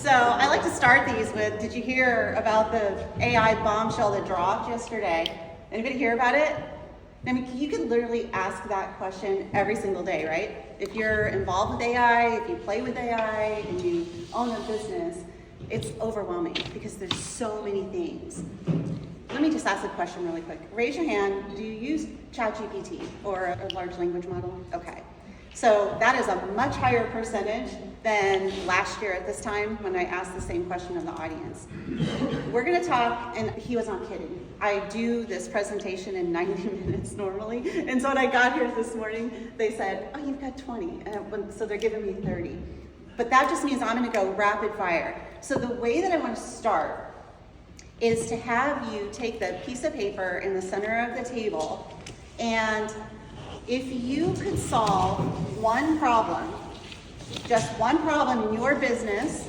So I like to start these with, did you hear about the AI bombshell that dropped yesterday? Anybody hear about it? I mean, you can literally ask that question every single day, right? If you're involved with AI, if you play with AI, and you own a business, it's overwhelming because there's so many things. Let me just ask a question really quick. Raise your hand, do you use ChatGPT or a large language model? Okay. So that is a much higher percentage than last year at this time when I asked the same question in the audience. We're gonna talk, and he was not kidding. I do this presentation in 90 minutes normally, and so when I got here this morning, they said, oh, you've got 20, so they're giving me 30. But that just means I'm gonna go rapid fire. So the way that I want to start is to have you take the piece of paper in the center of the table, and if you could solve one problem, just one problem in your business,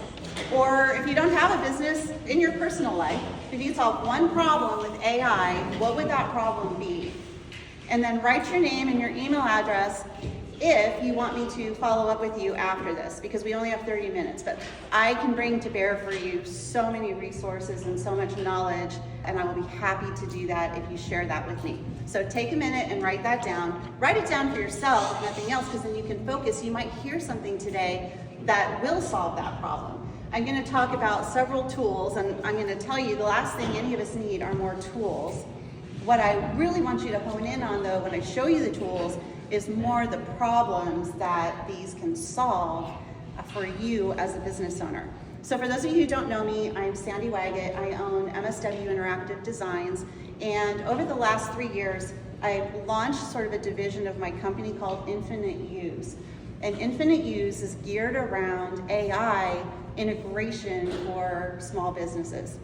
or if you don't have a business in your personal life, if you could solve one problem with AI, what would that problem be? And then write your name and your email address if you want me to follow up with you after this, because we only have 30 minutes, but I can bring to bear for you so many resources and so much knowledge, and I will be happy to do that if you share that with me. So take a minute and write that down. Write it down for yourself, if nothing else, because then you can focus. You might hear something today that will solve that problem. I'm gonna talk about several tools, and I'm gonna tell you the last thing any of us need are more tools. What I really want you to hone in on, though, when I show you the tools, is more the problems that these can solve for you as a business owner. So for those of you who don't know me, I'm Sandy Waggett. I own MSW Interactive Designs, and over the last 3 years, I've launched sort of a division of my company called Infinite Use. And Infinite Use is geared around AI integration for small businesses.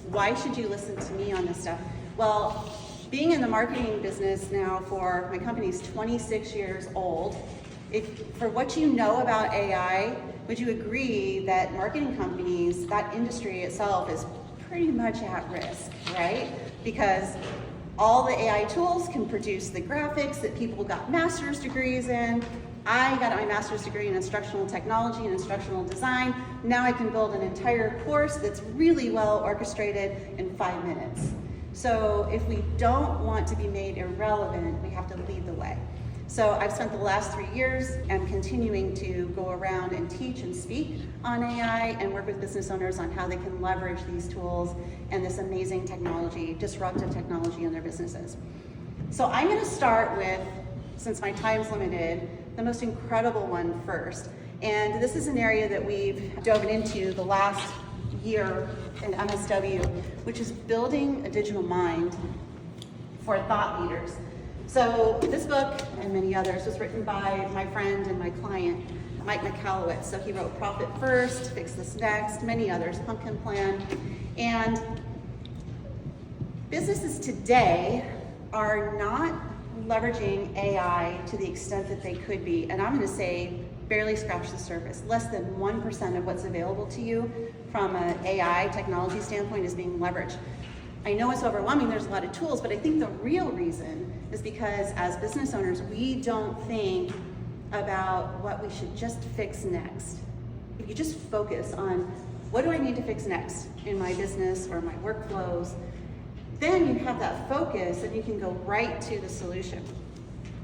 Why should you listen to me on this stuff? Well, being in the marketing business now for my company's 26 years old, for what you know about AI, would you agree that marketing companies, that industry itself is pretty much at risk, right? Because all the AI tools can produce the graphics that people got master's degrees in. I got my master's degree in instructional technology and instructional design. Now I can build an entire course that's really well orchestrated in 5 minutes. So if we don't want to be made irrelevant, we have to lead the way. So I've spent the last 3 years and continuing to go around and teach and speak on AI and work with business owners on how they can leverage these tools and this amazing technology, disruptive technology in their businesses. So I'm gonna start with, since my time's limited, the most incredible one first. And this is an area that we've dove into the last year in MSW, which is building a digital mind for thought leaders. So this book and many others was written by my friend and my client, Mike McAllowitz. So he wrote Profit First, Fix This Next, many others, Pumpkin Plan. And businesses today are not leveraging AI to the extent that they could be. And I'm gonna say barely scratch the surface. Less than 1% of what's available to you from an AI technology standpoint is being leveraged. I know it's overwhelming, there's a lot of tools, but I think the real reason is because as business owners, we don't think about what we should just fix next. If you just focus on what do I need to fix next in my business or my workflows, then you have that focus and you can go right to the solution.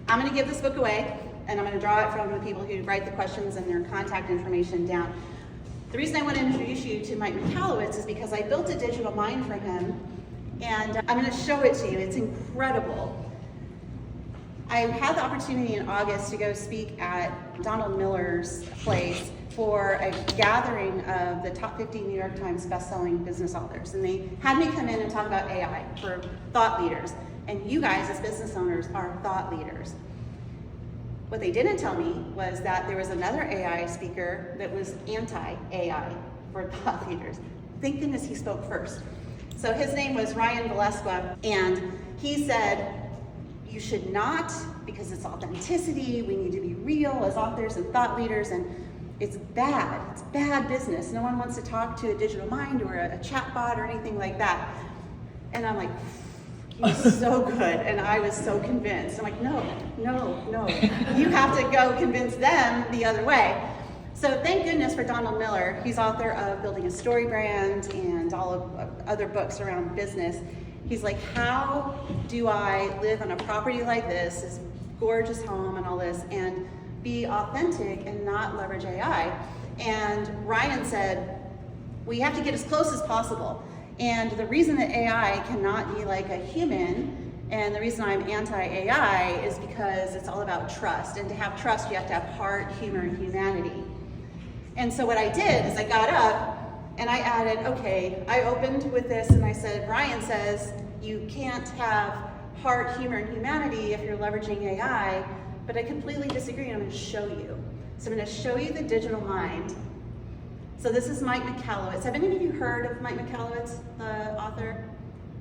I'm gonna give this book away, and I'm gonna draw it from the people who write the questions and their contact information down. The reason I want to introduce you to Mike McAllowitz is because I built a digital mind for him, and I'm gonna show it to you. It's incredible. I had the opportunity in August to go speak at Donald Miller's place for a gathering of the top 50 New York Times bestselling business authors. And they had me come in and talk about AI for thought leaders. And you guys as business owners are thought leaders. What they didn't tell me was that there was another AI speaker that was anti-AI for thought leaders. Thank goodness he spoke first. So his name was Ryan Valesqua, and he said, you should not, because it's authenticity, we need to be real as authors and thought leaders, and it's bad business. No one wants to talk to a digital mind or a chatbot or anything like that. And I'm like, he's so good, and I was so convinced. I'm like, no, you have to go convince them the other way. So thank goodness for Donald Miller. He's author of Building a Story Brand and all of other books around business. He's like, how do I live on a property like this gorgeous home and all this, and be authentic and not leverage AI? And Ryan said, we have to get as close as possible. And the reason that AI cannot be like a human, and the reason I'm anti-AI, is because it's all about trust. And to have trust, you have to have heart, humor, and humanity. And so what I did is I got up and I added, okay, I opened with this and I said, Ryan says you can't have heart, humor, and humanity if you're leveraging AI, but I completely disagree, and I'm going to show you. So I'm going to show you the digital mind. So this is Mike Michalowicz. Have any of you heard of Mike Michalowicz, the author?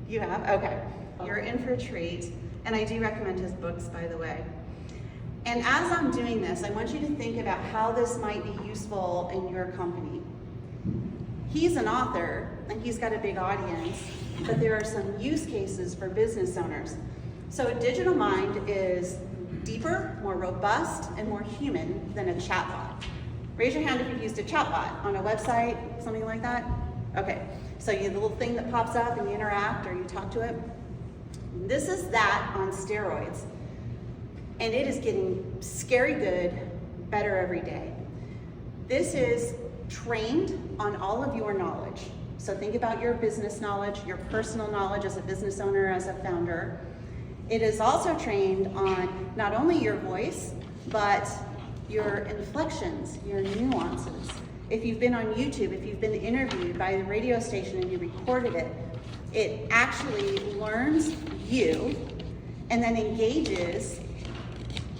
You have? Okay. You're in for a treat, and I do recommend his books, by the way. And as I'm doing this, I want you to think about how this might be useful in your company. He's an author, and he's got a big audience, but there are some use cases for business owners. So a digital mind is deeper, more robust, and more human than a chatbot. Raise your hand if you've used a chatbot on a website, something like that. Okay, so you have the little thing that pops up and you interact or you talk to it. This is that on steroids. And it is getting scary good, better every day. This is trained on all of your knowledge. So think about your business knowledge, your personal knowledge as a business owner, as a founder. It is also trained on not only your voice, but your inflections, your nuances. If you've been on YouTube, if you've been interviewed by the radio station and you recorded it, it actually learns you and then engages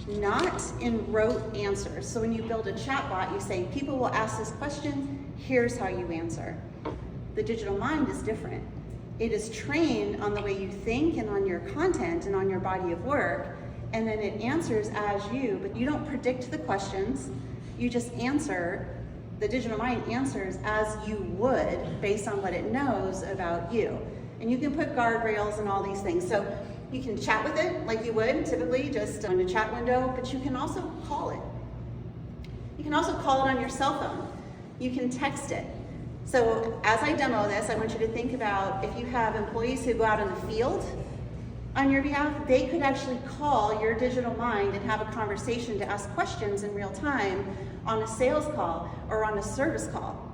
not in rote answers. So when you build a chatbot, you say, people will ask this question, here's how you answer. The digital mind is different. It is trained on the way you think and on your content and on your body of work, and then it answers as you, but you don't predict the questions, you just answer. The digital mind answers as you would based on what it knows about you. And you can put guardrails and all these things. So you can chat with it like you would typically just on a chat window, but you can also call it. You can also call it on your cell phone. You can text it. So as I demo this, I want you to think about if you have employees who go out in the field on your behalf, they could actually call your digital mind and have a conversation to ask questions in real time on a sales call or on a service call.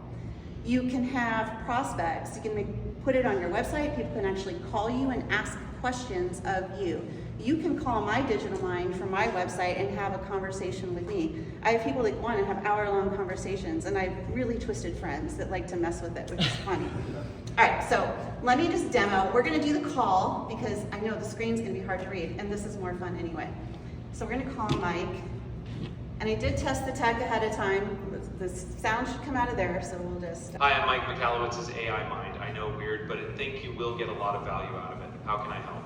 You can have prospects. You can put it on your website. People can actually call you and ask questions of you. You can call my digital mind from my website and have a conversation with me. I have people that want to have hour-long conversations, and I have really twisted friends that like to mess with it, which is funny. All right, so let me just demo. We're going to do the call because I know the screen's going to be hard to read, and this is more fun anyway. So we're going to call Mike, and I did test the tech ahead of time. The sound should come out of there, so we'll just... Hi, I'm Mike Michalowicz's AI Mind. I know, weird, but I think you will get a lot of value out of it. How can I help?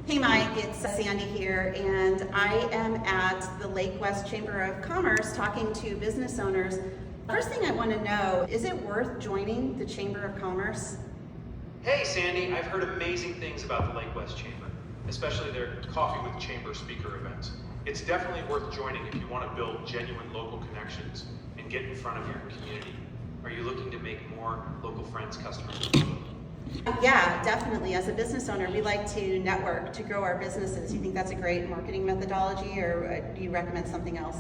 Hey Mike, it's Sandy here, and I am at the Lake West Chamber of Commerce talking to business owners. First thing I want to know, is it worth joining the Chamber of Commerce? Hey Sandy, I've heard amazing things about the Lake West Chamber, especially their Coffee with Chamber speaker events. It's definitely worth joining if you want to build genuine local connections and get in front of your community. Are you looking to make more local friends, customers? Yeah, definitely. As a business owner, we like to network to grow our businesses. You think that's a great marketing methodology, or do you recommend something else?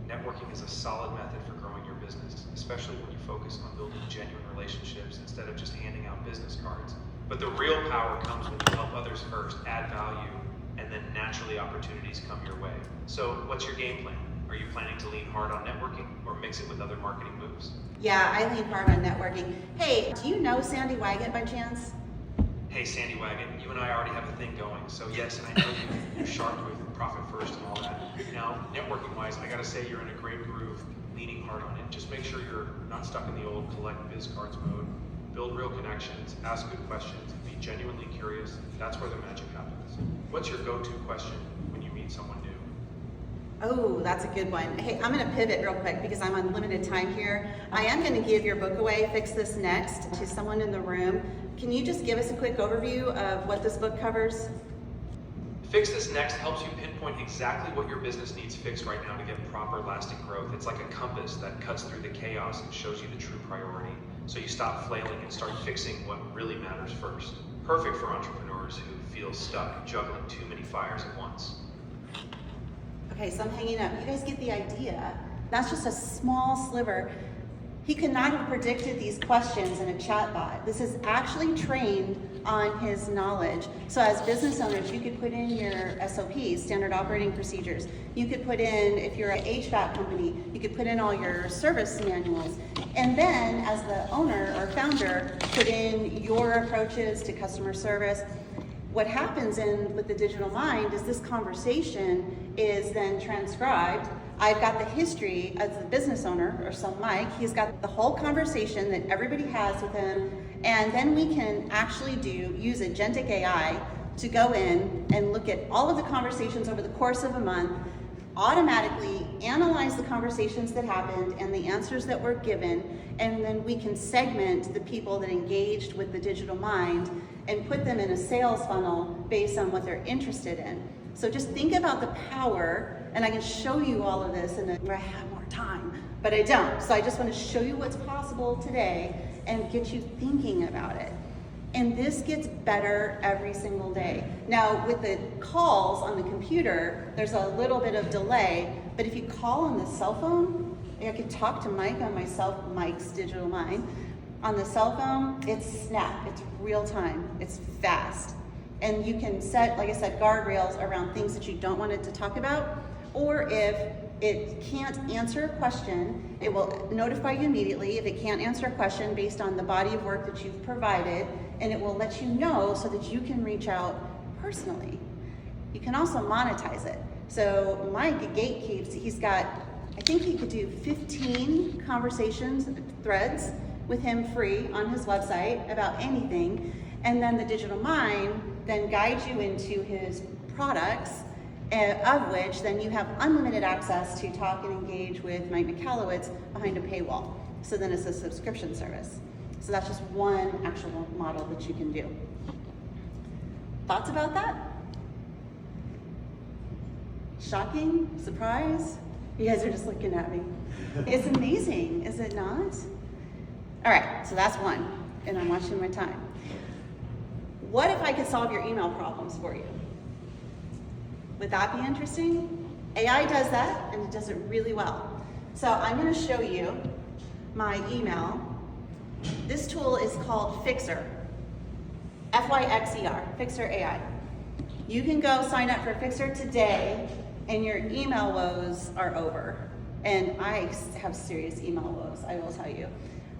Networking is a solid method for growing your business, especially when you focus on building genuine relationships instead of just handing out business cards. But the real power comes when you help others first, add value, and then naturally opportunities come your way. So what's your game plan? Are you planning to lean hard on networking or mix it with other marketing moves? Yeah, I lean hard on networking. Hey, do you know Sandy Waggett by chance? Hey, Sandy Waggett, you and I already have a thing going, so yes, I know you're sharp with profit first and all that. Now, networking-wise, I gotta say you're in a great groove, leaning hard on it. Just make sure you're not stuck in the old collect biz cards mode. Build real connections, ask good questions, be genuinely curious. That's where the magic happens. What's your go-to question when you meet someone new? Oh, that's a good one. Hey, I'm going to pivot real quick because I'm on limited time here. I am going to give your book away, Fix This Next, to someone in the room. Can you just give us a quick overview of what this book covers? Fix This Next helps you pinpoint exactly what your business needs fixed right now to get proper lasting growth. It's like a compass that cuts through the chaos and shows you the true priority. So you stop flailing and start fixing what really matters first. Perfect for entrepreneurs who feel stuck juggling too many fires at once. Okay, so I'm hanging up. You guys get the idea. That's just a small sliver. He could not have predicted these questions in a chatbot. This is actually trained on his knowledge. So as business owners, you could put in your SOPs, standard operating procedures. You could put in, if you're an HVAC company, you could put in all your service manuals. And then as the owner or founder, put in your approaches to customer service. What happens with the digital mind is this conversation is then transcribed. I've got the history as a business owner, or some Mike, he's got the whole conversation that everybody has with him, and then we can actually use Agentic AI to go in and look at all of the conversations over the course of a month, automatically analyze the conversations that happened and the answers that were given, and then we can segment the people that engaged with the digital mind and put them in a sales funnel based on what they're interested in. So just think about the power, and I can show you all of this where I have more time, but I don't. So I just want to show you what's possible today and get you thinking about it. And this gets better every single day. Now, with the calls on the computer, there's a little bit of delay, but if you call on the cell phone, I could talk to Mike on Mike's digital mind. On the cell phone, it's snap, it's real time, it's fast. And you can set, like I said, guardrails around things that you don't want it to talk about, or if it can't answer a question, it will notify you immediately if it can't answer a question based on the body of work that you've provided, and it will let you know so that you can reach out personally. You can also monetize it. So Mike at Gatekeeps, he's got, I think he could do 15 conversations, threads with him free on his website about anything, and then the digital mind then guides you into his products, of which then you have unlimited access to talk and engage with Mike McAllowitz behind a paywall. So then it's a subscription service. So that's just one actual model that you can do. Thoughts about that? Shocking? Surprise? You guys are just looking at me. It's amazing, is it not? All right, so that's one, and I'm watching my time. What if I could solve your email problems for you? Would that be interesting? AI does that, and it does it really well. So I'm going to show you my email. This tool is called Fyxer, Fyxer, Fyxer AI. You can go sign up for Fyxer today, and your email woes are over. And I have serious email woes, I will tell you,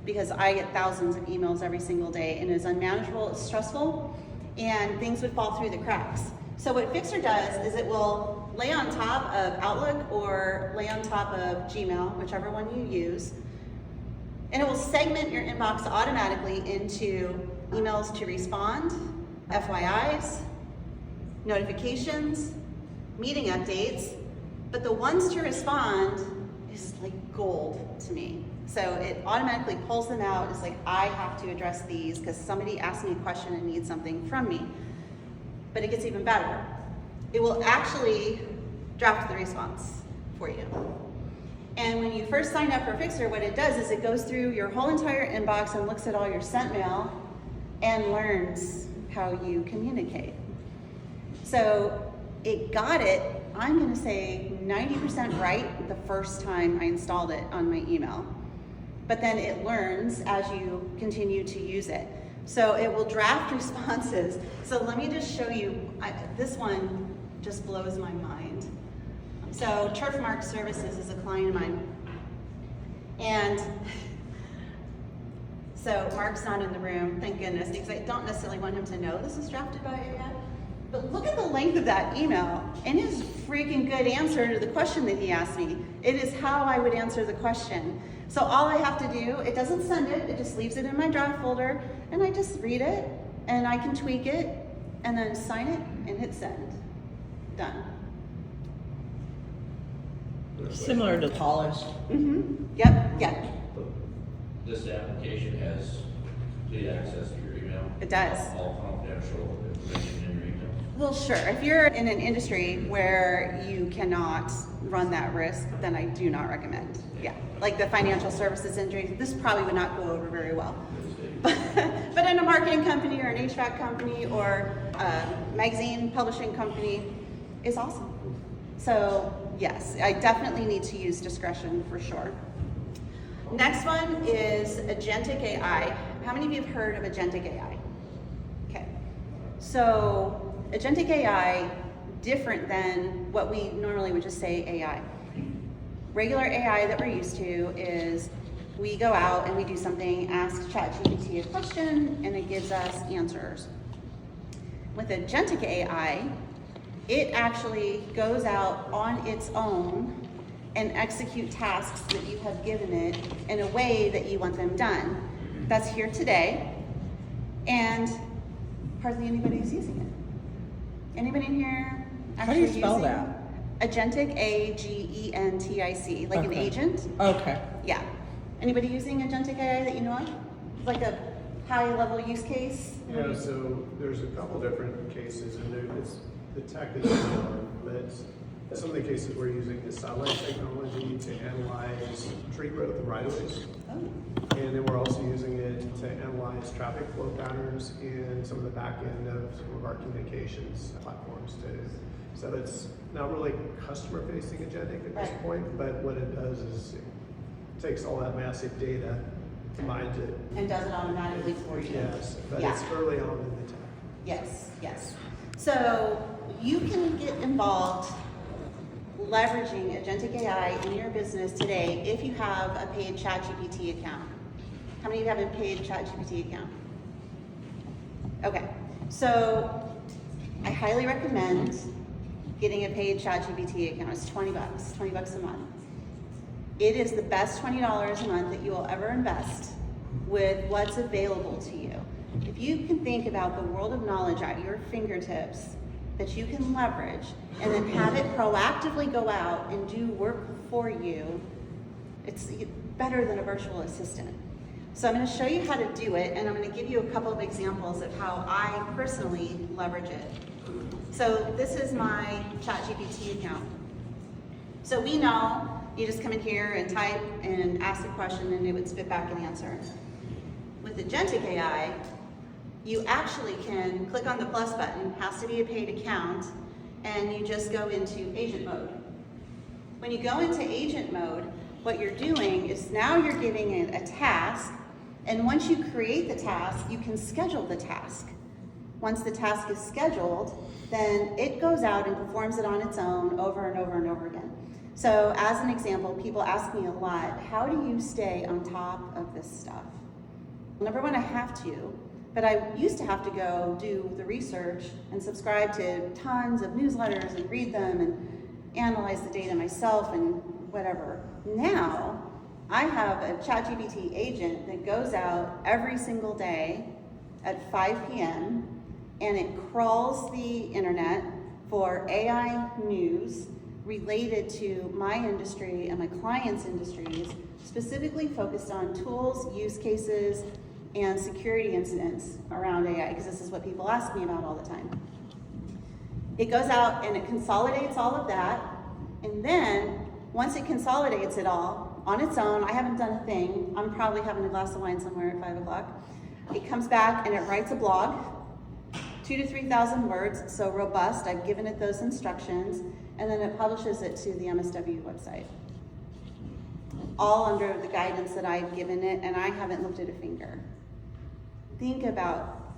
because I get thousands of emails every single day, and it's unmanageable, it's stressful, and things would fall through the cracks. So what Fyxer does is it will lay on top of Outlook or lay on top of Gmail, whichever one you use, and it will segment your inbox automatically into emails to respond, FYIs, notifications, meeting updates, but the ones to respond is like gold to me. So it automatically pulls them out. It's like, I have to address these because somebody asked me a question and needs something from me. But it gets even better. It will actually draft the response for you. And when you first sign up for Fyxer, what it does is it goes through your whole entire inbox and looks at all your sent mail and learns how you communicate. So it got it, I'm gonna say 90% right the first time I installed it on my email. But then it learns as you continue to use it. So it will draft responses. So let me just show you, this one just blows my mind. So Turfmark Services is a client of mine. And so Mark's not in the room, thank goodness, because I don't necessarily want him to know this is drafted by AI. But look at the length of that email, and it is a freaking good answer to the question that he asked me. It is how I would answer the question. So all I have to do, it doesn't send it, it just leaves it in my draft folder, and I just read it, and I can tweak it, and then sign it, and hit send. Done. Similar to Polish. Mm-hmm. Yep, yeah. This application has complete access to your email. It does. All confidential information in your email. Well, sure. If you're in an industry where you cannot run that risk, then I do not recommend. Yeah, like the financial services industry, this probably would not go over very well. But in a marketing company or an HVAC company or a magazine publishing company, is awesome. So yes, I definitely need to use discretion for sure. Next one is Agentic AI. How many of you have heard of Agentic AI? Okay, so Agentic AI, different than what we normally would just say AI. Regular AI that we're used to is we go out and we do something, ask ChatGPT a question, and it gives us answers. With Agentic AI, it actually goes out on its own and execute tasks that you have given it in a way that you want them done. That's here today, and hardly anybody's using it. Anybody in here How do you actually spell using that? Agentic, Agentic, like an Okay. agent? Okay. Yeah. Anybody using Agentic AI that you know of? Like a high-level use case? Yeah, so there's a couple different cases, and the tech is known, but some of the cases we're using is satellite technology to analyze tree growth and right-of-ways. Oh. And then we're also using it to analyze traffic flow patterns in some of the back end of some of our communications platforms too. So it's not really customer-facing agentic at this Right. point, but what it does is it takes all that massive data, combines it. And does it automatically for you? Yes, but Yeah. it's early on in the tech. Yes, yes. So you can get involved leveraging Agentic AI in your business today if you have a paid ChatGPT account. How many of you have a paid ChatGPT account? Okay, so I highly recommend getting a paid ChatGPT account. It's $20, $20 a month. It is the best $20 a month that you will ever invest with what's available to you. If you can think about the world of knowledge at your fingertips that you can leverage and then have it proactively go out and do work for you, it's better than a virtual assistant. So I'm going to show you how to do it, and I'm going to give you a couple of examples of how I personally leverage it. So this is my ChatGPT account. So we know you just come in here and type and ask a question and it would spit back an answer. With Agentic AI, you actually can click on the plus button, has to be a paid account, and you just go into agent mode. When you go into agent mode, what you're doing is now you're giving it a task, and once you create the task, you can schedule the task. Once the task is scheduled, then it goes out and performs it on its own over and over and over again. So as an example, people ask me a lot, how do you stay on top of this stuff? Number one, I have to, but I used to have to go do the research and subscribe to tons of newsletters and read them and analyze the data myself and whatever. Now, I have a ChatGPT agent that goes out every single day at 5 p.m. and it crawls the internet for AI news related to my industry and my clients' industries, specifically focused on tools, use cases, and security incidents around AI, because this is what people ask me about all the time. It goes out and it consolidates all of that, and then once it consolidates it all on its own, I haven't done a thing, I'm probably having a glass of wine somewhere at 5 o'clock, it comes back and it writes a blog, 2,000 to 3,000 words, so robust. I've given it those instructions, and then it publishes it to the MSW website. All under the guidance that I've given it, and I haven't lifted a finger. Think about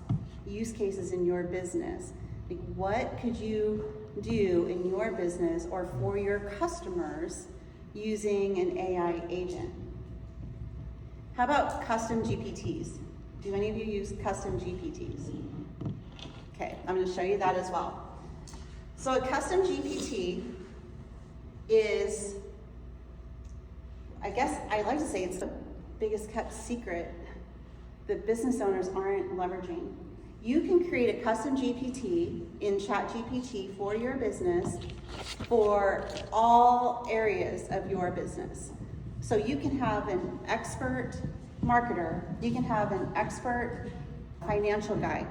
use cases in your business. Like, what could you do in your business or for your customers using an AI agent? How about custom GPTs? Do any of you use custom GPTs? Okay, I'm going to show you that as well. So a custom GPT is, I guess I like to say it's the biggest kept secret that business owners aren't leveraging. You can create a custom GPT in ChatGPT for your business for all areas of your business. So you can have an expert marketer, you can have an expert financial guy,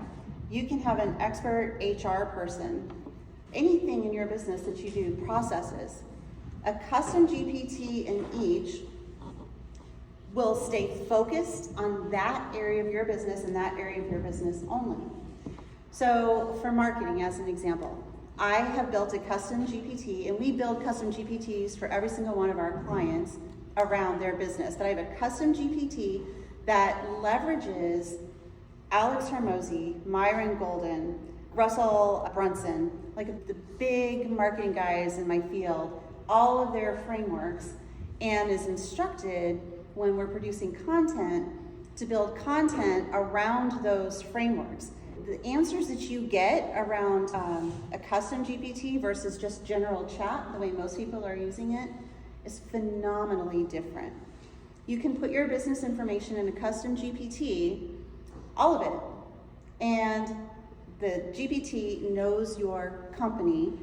You can have an expert HR person. Anything in your business that you do, processes. A custom GPT in each will stay focused on that area of your business and that area of your business only. So for marketing, as an example, I have built a custom GPT, and we build custom GPTs for every single one of our clients around their business. But I have a custom GPT that leverages Alex Hormozy, Myron Golden, Russell Brunson, like the big marketing guys in my field, all of their frameworks, and is instructed when we're producing content to build content around those frameworks. The answers that you get around a custom GPT versus just general chat, the way most people are using it, is phenomenally different. You can put your business information in a custom GPT, all of it, and the GPT knows your company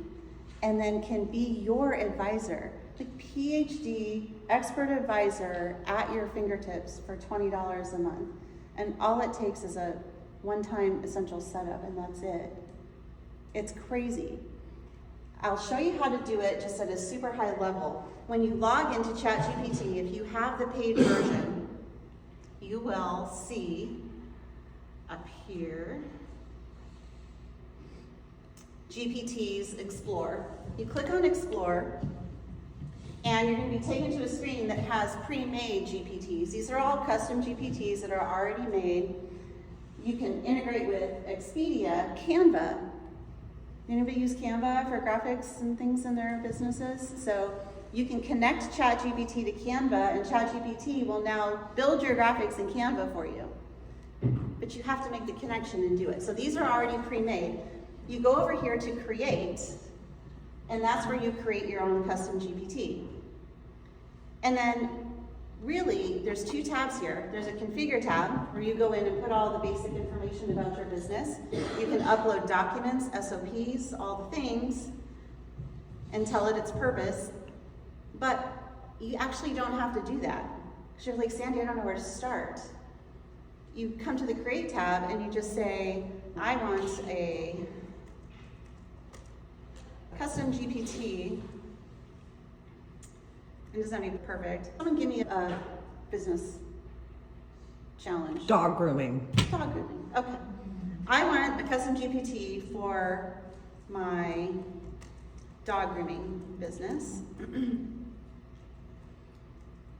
and then can be your advisor, like PhD expert advisor at your fingertips for $20 a month. And all it takes is a one-time essential setup, and that's it. It's crazy. I'll show you how to do it just at a super high level. When you log into ChatGPT, if you have the paid version, you will see up here, GPTs Explore. You click on Explore, and you're going to be taken to a screen that has pre-made GPTs. These are all custom GPTs that are already made. You can integrate with Expedia, Canva. Anybody use Canva for graphics and things in their businesses? So you can connect ChatGPT to Canva, and ChatGPT will now build your graphics in Canva for you. But you have to make the connection and do it. So these are already pre-made. You go over here to create, and that's where you create your own custom GPT. And then really, there's two tabs here. There's a configure tab where you go in and put all the basic information about your business. You can upload documents, SOPs, all the things, and tell it its purpose. But you actually don't have to do that. Because you're like, Sandy, I don't know where to start. You come to the create tab and you just say, I want a custom GPT. It doesn't have to be perfect. Someone give me a business challenge. Dog grooming. Dog grooming, okay. I want a custom GPT for my dog grooming business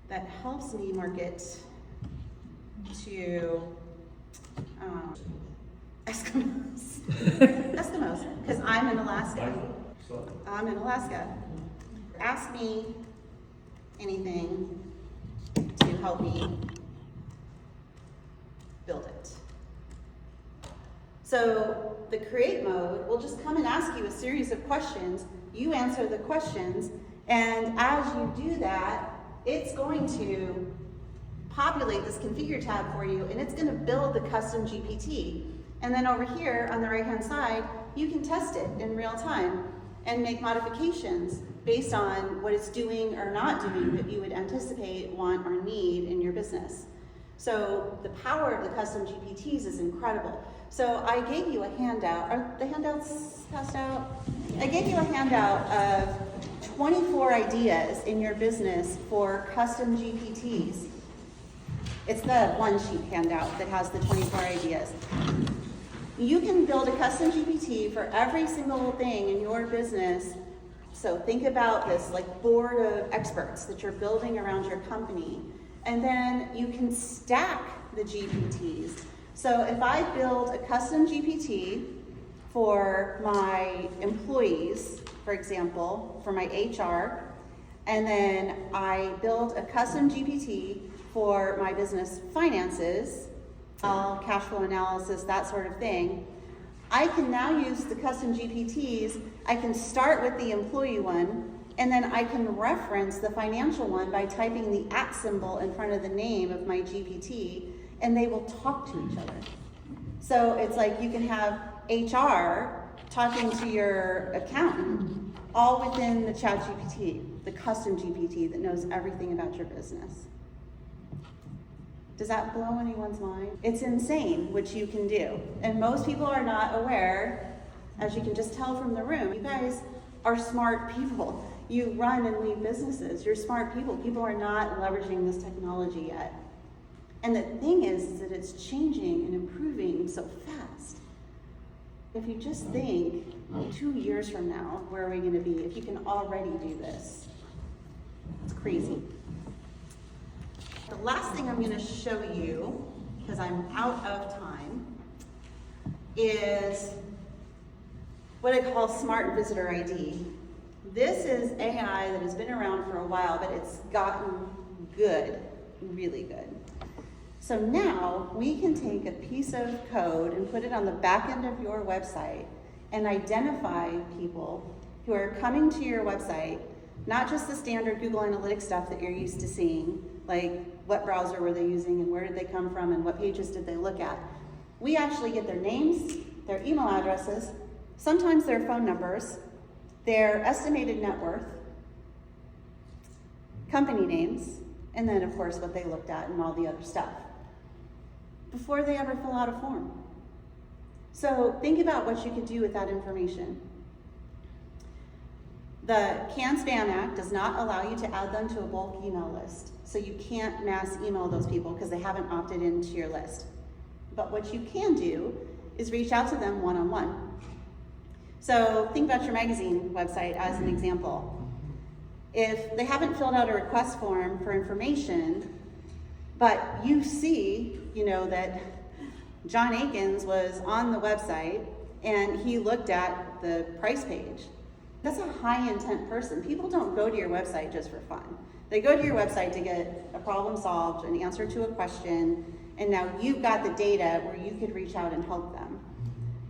that helps me market to Eskimos. Eskimos, because I'm in Alaska. I'm in Alaska. Ask me anything to help me build it. So the create mode will just come and ask you a series of questions. You answer the questions, and as you do that, it's going to populate this configure tab for you, and it's going to build the custom GPT. And then over here on the right-hand side, you can test it in real time and make modifications based on what it's doing or not doing that you would anticipate, want, or need in your business. So the power of the custom GPTs is incredible. So I gave you a handout. Are the handouts passed out? I gave you a handout of 24 ideas in your business for custom GPTs. It's the one sheet handout that has the 24 ideas. You can build a custom GPT for every single thing in your business. So think about this like board of experts that you're building around your company. And then you can stack the GPTs. So if I build a custom GPT for my employees, for example, for my HR, and then I build a custom GPT for my business finances, cash flow analysis, that sort of thing, I can now use the custom GPTs. I can start with the employee one, and then I can reference the financial one by typing the @ symbol in front of the name of my GPT, and they will talk to each other. So it's like you can have HR talking to your accountant all within the ChatGPT, the custom GPT that knows everything about your business. Does that blow anyone's mind? It's insane what you can do. And most people are not aware, as you can just tell from the room. You guys are smart people. You run and lead businesses. You're smart people. People are not leveraging this technology yet. And the thing is that it's changing and improving so fast. If you just think 2 years from now, where are we going to be if you can already do this? It's crazy. The last thing I'm going to show you, because I'm out of time, is what I call Smart Visitor ID. This is AI that has been around for a while, but it's gotten good, really good. So now we can take a piece of code and put it on the back end of your website and identify people who are coming to your website, not just the standard Google Analytics stuff that you're used to seeing, like what browser were they using and where did they come from and what pages did they look at. We actually get their names, their email addresses, sometimes their phone numbers, their estimated net worth, company names, and then of course what they looked at and all the other stuff before they ever fill out a form. So think about what you could do with that information. The CAN-SPAM Act does not allow you to add them to a bulk email list. So you can't mass email those people because they haven't opted into your list. But what you can do is reach out to them one-on-one. So think about your magazine website as an example. If they haven't filled out a request form for information, but you see, that John Akins was on the website and he looked at the price page. That's a high intent person. People don't go to your website just for fun. They go to your website to get a problem solved, an answer to a question, and now you've got the data where you could reach out and help them.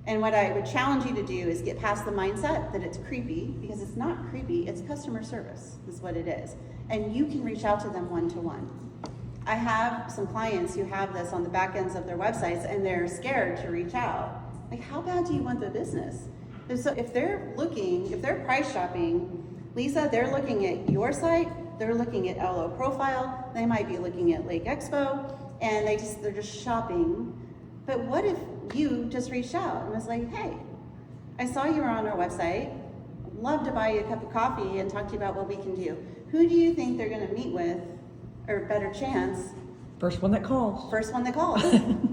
And what I would challenge you to do is get past the mindset that it's creepy, because it's not creepy, it's customer service is what it is. And you can reach out to them one-to-one. I have some clients who have this on the back ends of their websites and they're scared to reach out. Like, how bad do you want the business? And so if they're price shopping, Lisa, they're looking at your site, they're looking at LO Profile, they might be looking at Lake Expo, and they're just shopping. But what if you just reached out and was like, hey, I saw you were on our website, I'd love to buy you a cup of coffee and talk to you about what we can do. Who do you think they're gonna meet with, or better chance? First one that calls. First one that calls,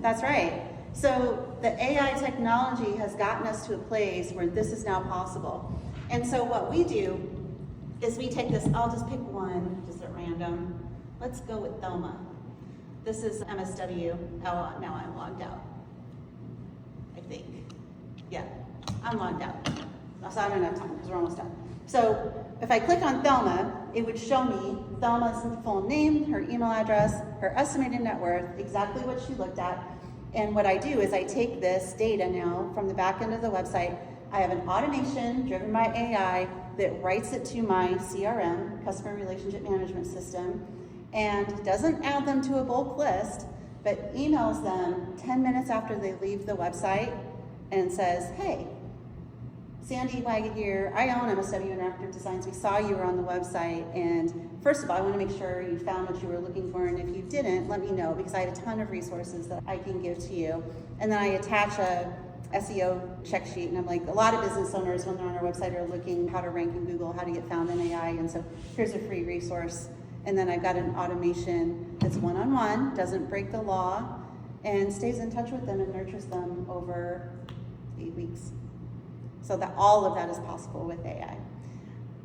that's right. So the AI technology has gotten us to a place where this is now possible. And so what we do is we take this, I'll just pick one, just at random. Let's go with Thelma. This is MSW. Oh, now I'm logged out, I think. Yeah, I'm logged out. So I don't have time because we're almost done. So if I click on Thelma, it would show me Thelma's full name, her email address, her estimated net worth, exactly what she looked at. And what I do is I take this data now from the back end of the website. I have an automation driven by AI that writes it to my CRM, Customer Relationship Management System, and doesn't add them to a bulk list, but emails them 10 minutes after they leave the website and says, hey, Sandy Waggett here, I own MSW Interactive Designs. We saw you were on the website, and first of all, I want to make sure you found what you were looking for, and if you didn't, let me know, because I have a ton of resources that I can give to you. And then I attach a SEO check sheet, and I'm like, a lot of business owners when they're on our website are looking how to rank in Google, how to get found in AI, and so here's a free resource. And then I've got an automation that's one-on-one, doesn't break the law, and stays in touch with them and nurtures them over 8 weeks. So that all of that is possible with AI.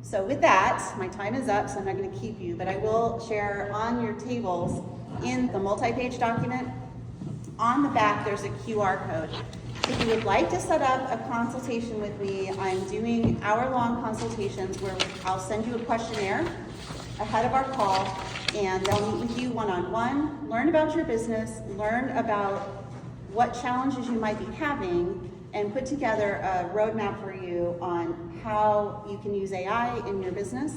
So with that, my time is up, so I'm not going to keep you, but I will share on your tables in the multi-page document. On the back, there's a QR code. If you would like to set up a consultation with me, I'm doing hour-long consultations where I'll send you a questionnaire ahead of our call, and they'll meet with you one-on-one, learn about your business, learn about what challenges you might be having, and put together a roadmap for you on how you can use AI in your business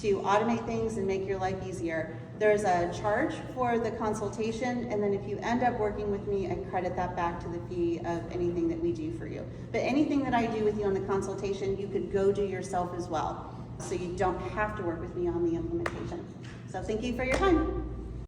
to automate things and make your life easier. There's a charge for the consultation, and then if you end up working with me, I credit that back to the fee of anything that we do for you. But anything that I do with you on the consultation, you could go do yourself as well. So you don't have to work with me on the implementation. So thank you for your time.